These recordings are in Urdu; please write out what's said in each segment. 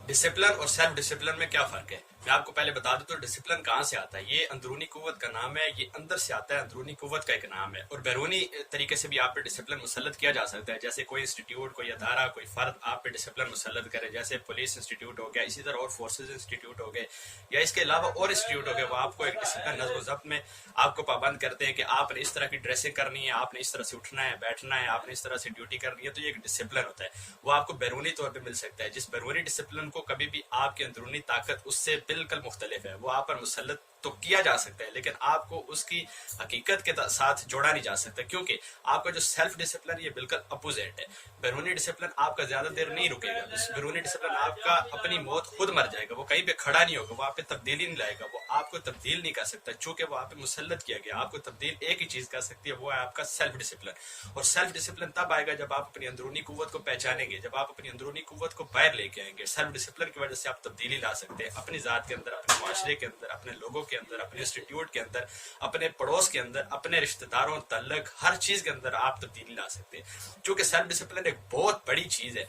ڈسپلن اور سیلف ڈسپلن میں کیا فرق ہے؟ میں آپ کو پہلے بتا دوں تو ڈسپلن کہاں سے آتا ہے. یہ اندرونی قوت کا نام ہے، یہ اندر سے آتا ہے، اندرونی قوت کا ایک نام ہے. اور بیرونی طریقے سے بھی آپ پہ ڈسپلن مسلط کیا جا سکتا ہے، جیسے کوئی انسٹیٹیوٹ، کوئی ادارہ، کوئی فرد آپ پہ ڈسپلن مسلط کرے، جیسے پولیس انسٹیٹیوٹ ہو گیا، اسی طرح اور فورسز انسٹیٹیوٹ ہو گئے، یا اس کے علاوہ اور انسٹیٹیوٹ ہو گئے. وہ آپ کو ایک ڈسپلن، نظم و ضبط میں آپ کو پابند کرتے ہیں کہ آپ نے اس طرح کی ڈریسنگ کرنی ہے، آپ نے اس طرح سے اٹھنا ہے، بیٹھنا ہے، آپ نے اس طرح سے ڈیوٹی کرنی ہے. تو یہ ایک ڈسپلن ہوتا ہے، وہ آپ کو بیرونی طور پہ مل سکتا ہے. جس بیرونی ڈسپلن کو کبھی بھی آپ کی اندرونی طاقت اس سے بالکل مختلف ہے، وہ آپ پر مسلط تو کیا جا سکتا ہے لیکن آپ کو اس کی حقیقت کے ساتھ جوڑا نہیں جا سکتا، کیونکہ آپ کا جو سیلف ڈسپلن یہ بالکل اپوزٹ ہے. بیرونی ڈسپلن آپ کا زیادہ دیر نہیں رکے گا، بیرونی ڈسپلن آپ کا اپنی موت خود مر جائے گا، وہ کہیں پہ کھڑا نہیں ہوگا، وہ آپ پہ تبدیلی نہیں لائے گا، وہ آپ کو تبدیل نہیں کر سکتا چونکہ وہ آپ پہ مسلط کیا گیا. آپ کو تبدیل ایک ہی چیز کر سکتی ہے، وہ ہے آپ کا سیلف ڈسپلن. اور سیلف ڈسپلن تب آئے گا جب آپ اپنی اندرونی قوت کو پہچانیں گے، جب آپ اپنی اندرونی قوت کو باہر لے کے آئیں گے. سیلف ڈسپلن کی وجہ سے آپ تبدیلی لا سکتے ہیں اپنی ذات کے اندر، اپنے معاشرے کے اندر، اپنے لوگوں کے اندر، اپنے انسٹیٹیوٹ کے اندر، اپنے پڑوس کے اندر، اپنے رشتہ داروں تعلق، ہر چیز کے اندر آپ تبدیلی لا سکتے ہیں. چونکہ سیلف ڈسپلن ایک بہت بڑی چیز ہے.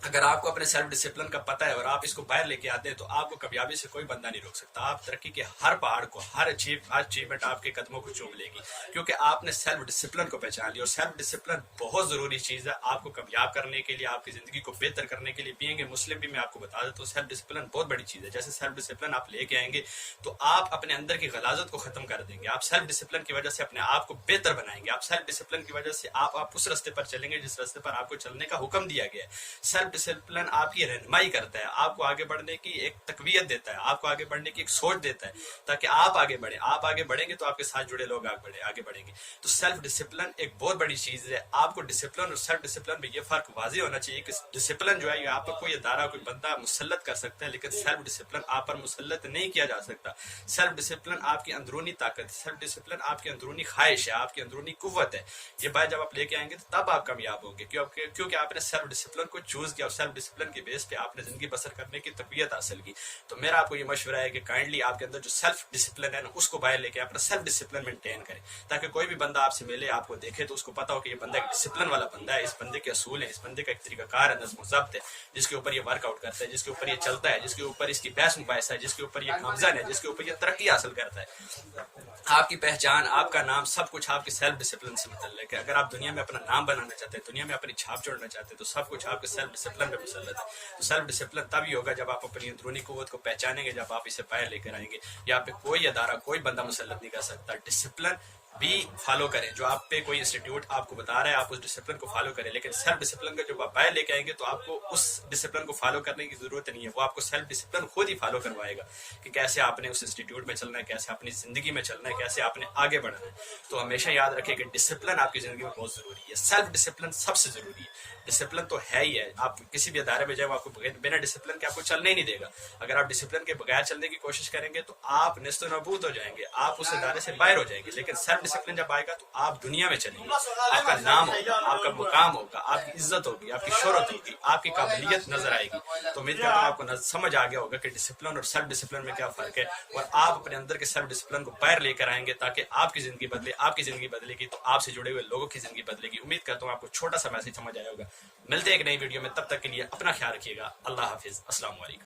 اگر آپ کو اپنے سیلف ڈسپلن کا پتہ ہے اور آپ اس کو باہر لے کے آتے ہیں تو آپ کو کامیابی سے کوئی بندہ نہیں روک سکتا. آپ ترقی کے ہر پہاڑ کو، ہر اچیومنٹ آپ کے قدموں کو چوم لے گی، کیونکہ آپ نے سیلف ڈسپلن کو پہچان لیا. اور سیلف ڈسپلن بہت ضروری چیز ہے آپ کو کامیاب کرنے کے لیے، آپ کی زندگی کو بہتر کرنے کے لیے. بینگ اے مسلم بھی میں آپ کو بتا دیتا ہوں سیلف ڈسپلن بہت بڑی چیز ہے. جیسے سیلف ڈسپلن آپ لے کے آئیں گے تو آپ اپنے اندر کی غلاظت کو ختم کر دیں گے. آپ سیلف ڈسپلن کی وجہ سے اپنے آپ کو بہتر بنائیں گے. آپ سیلف ڈسپلن کی وجہ سے آپ اس راستے پر چلیں گے جس راستے پر آپ کو چلنے کا حکم دیا گیا ہے. سیلف ڈسپلن آپ کی رہنمائی کرتا ہے، آپ کو آگے بڑھنے کی ایک تقویت دیتا ہے، آپ کو آگے بڑھنے کی ایک سوچ دیتا ہے تاکہ آپ آگے بڑھیں. آپ آگے بڑھیں گے تو آپ کے ساتھ جڑے لوگ آگے بڑھیں گے. تو سیلف ڈسپلن ایک بہت بڑی چیز ہے. آپ کو ڈسپلن اور سیلف ڈسپلن میں یہ فرق واضح ہونا چاہیے کہ ڈسپلن جو ہے یہ آپ پر کوئی ادارہ، کوئی بندہ مسلط کر سکتا ہے لیکن سیلف ڈسپلن آپ پر مسلط نہیں کیا جا سکتا. سیلف ڈسپلن آپ کی اندرونی طاقت، سیلف ڈسپلن آپ کی اندرونی خواہش ہے، آپ کی اندرونی قوت ہے. یہ بات جب آپ لے کے آئیں گے تو تب آپ کامیاب ہوں گے، کیونکہ آپ نے سیلف ڈسپلن کو چوز کیا اور سیلف ڈسپلن کے بیس پہ آپ نے زندگی بسر کرنے کی تقویت حاصل کی. تو میرا آپ کو یہ مشورہ ہے کہ کائنڈلی آپ کے اندر جو سیلف ڈسپلن ہے نا اس کو باہر لے کے اپنا سیلف ڈسپلن مینٹین کریں تاکہ کوئی بھی بندہ آپ سے ملے، آپ کو دیکھے تو اس کو پتا ہو کہ یہ بندہ ایک ڈسپلن والا بندہ ہے، اس بندے کے اصول ہیں، اس بندے کا ایک طریقہ کار ہے، نظم و ضبط ہے، جس کے اوپر یہ ورک آؤٹ کرتا ہے، جس کے اوپر یہ چلتا ہے، جس کے اوپر اس کی بحث مباحثہ ہے، جس کے اوپر یہ گامزن ہے، جس کے اوپر یہ ترقی حاصل کرتا ہے. آپ کی پہچان، آپ کا نام، سب کچھ آپ کے سیلف ڈسپلن سے متعلق ہے. اگر آپ دنیا میں اپنا نام بنانا چاہتے ہیں، دنیا میں اپنی چھاپ چھوڑنا چاہتے ہیں تو سب کچھ آپ کے سیلف ڈسپلن پہ مسلط ہے. تو سیلف ڈسپلن تب ہی ہوگا جب آپ اپنی اندرونی قوت کو پہچانیں گے، جب آپ اسے باہر لے کر آئیں گے. یہاں پہ کوئی ادارہ، کوئی بندہ مسلط نہیں کر سکتا. ڈسپلن بھی فالو کریں، جو آپ پہ کوئی انسٹیٹیوٹ آپ کو بتا رہا ہے آپ اس ڈسپلن کو فالو کریں، لیکن سیلف ڈسپلن کا جب آپ باہر لے کے آئیں گے تو آپ کو اس ڈسپلن کو فالو کرنے کی ضرورت نہیں ہے. وہ آپ کو سیلف ڈسپلن خود ہی فالو کروائے گا کہ کیسے آپ نے اس انسٹیٹیوٹ میں چلنا ہے، کیسے اپنی زندگی میں چلنا ہے، کیسے آپ نے آگے بڑھنا ہے. تو ہمیشہ یاد رکھیں کہ ڈسپلن آپ کی زندگی میں بہت ضروری ہے. سیلف ڈسپلن سب سے ضروری ہے. ڈسپلن تو ہے ہی ہے، آپ کسی بھی ادارے میں جائیں آپ کو بنا ڈسپلن کے آپ کو چلنے ہی نہیں دے گا. اگر آپ ڈسپلن کے بغیر چلنے کی کوشش کریں گے تو آپ نیست و نابود ہو جائیں گے، آپ اس ادارے سے باہر ہو جائیں گے. لیکن سیلف ڈسپلن جب آئے گا تو آپ دنیا میں چلیں گے، آپ کا نام ہوگا، آپ کا مقام ہوگا، آپ کی عزت ہوگی، آپ کی شہرت ہوگی، آپ کی قابلیت نظر آئے گی. تو امید کرتا ہوں آپ کو سمجھ آ گیا ہوگا کہ ڈسپلن اور سیلف ڈسپلن میں کیا فرق ہے، اور آپ اپنے اندر کے سیلف ڈسپلن کو باہر لے کر آئیں گے تاکہ آپ کی زندگی بدلے. آپ کی زندگی بدلے گی تو آپ سے جڑے ہوئے لوگوں کی زندگی بدلے گی. امید کرتا ہوں آپ کو چھوٹا سا میسج سمجھ آیا ہوگا. ملتے ہیں ایک نئی ویڈیو میں، تب تک کے لیے اپنا خیال رکھیے گا. اللہ حافظ. السلام علیکم.